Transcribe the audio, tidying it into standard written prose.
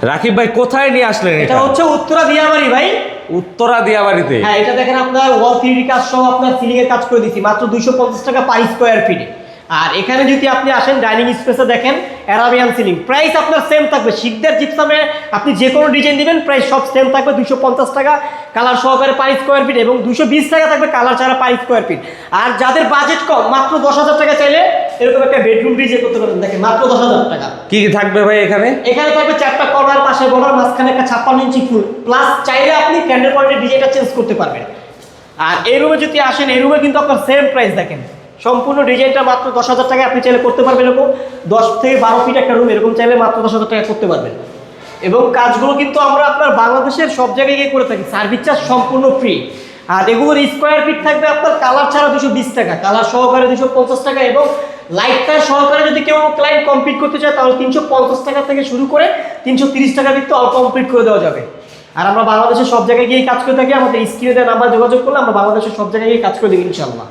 রাকিব ভাই কোথায় নিয়ে আসলেন? এটা হচ্ছে উত্তরা দিয়াবাড়ি ভাই। উত্তরা দিয়াবাড়িতে? হ্যাঁ, এটা দেখেন আপনার ওয়াল 3D কাজ সহ আপনার সিলিং এর কাজ করে দিয়েছি মাত্র 250 টাকা পার স্কয়ার ফিটে। আর এখানে যদি আপনি আসেন ডাইনিং স্পেসে দেখেন অ্যারাবিয়ান সিলিং, প্রাইস আপনার সেম থাকবে। শিকদার জিপসামে আপনি যে কোনো ডিজাইন দিবেন প্রাইস সব সেম থাকবে 250 টাকা কালার সহকারে পার স্কয়ার ফিট, এবং 220 টাকা থাকবে কালার ছাড়া পার স্কয়ার ফিট। আর যাদের বাজেট কম মাত্র 10,000 টাকা চাইলে এরকম একটা বেডরুম ডিজাইন করতে পারেন। দেখেন মাত্র 10,000 টাকা। কি কি থাকবে ভাই এখানে? এখানে থাকবে 4টা কর্নার, পাশে বর্ডার, মাঝখানে একটা 56 ইঞ্চি ফুল, প্লাস চাইলে আপনি ক্যান্ডেল পয়েন্টের ডিজাইনটা চেঞ্জ করতে পারবেন। আর এই রুমে যদি আসেন, এই রুমে কিন্তু আপনার সেম প্রাইস দেখেন, সম্পূর্ণ ডিজাইনটা মাত্র 10,000 টাকা আপনি চাইলে করতে পারবেন। এরকম 10 থেকে 12 ফিট একটা রুম এরকম চাইলে মাত্র 10,000 টাকা করতে পারবেন। এবং কাজগুলো কিন্তু আমরা আপনার বাংলাদেশের সব জায়গায় গিয়ে করে থাকি, সার্ভিস চার্জ সম্পূর্ণ ফ্রি। আর এগুলোর স্কোয়ার ফিট থাকবে আপনার কালার ছাড়া 220 টাকা, কালার সহকারে 250 টাকা, এবং লাইটটা সহকারে যদি কেউ ক্লায়েন্ট কমপ্লিট করতে চায় তাহলে 350 টাকা থেকে শুরু করে 330 টাকা ভিত্তি অল কমপ্লিট করে দেওয়া যাবে। আর আমরা বাংলাদেশের সব জায়গায় গিয়ে কাজ করে থাকি। আমাদের স্ক্রিনে দেওয়া নাম্বার যোগাযোগ করলে আমরা বাংলাদেশের সব জায়গায় গিয়ে কাজ করে দিই ইনশাআল্লাহ।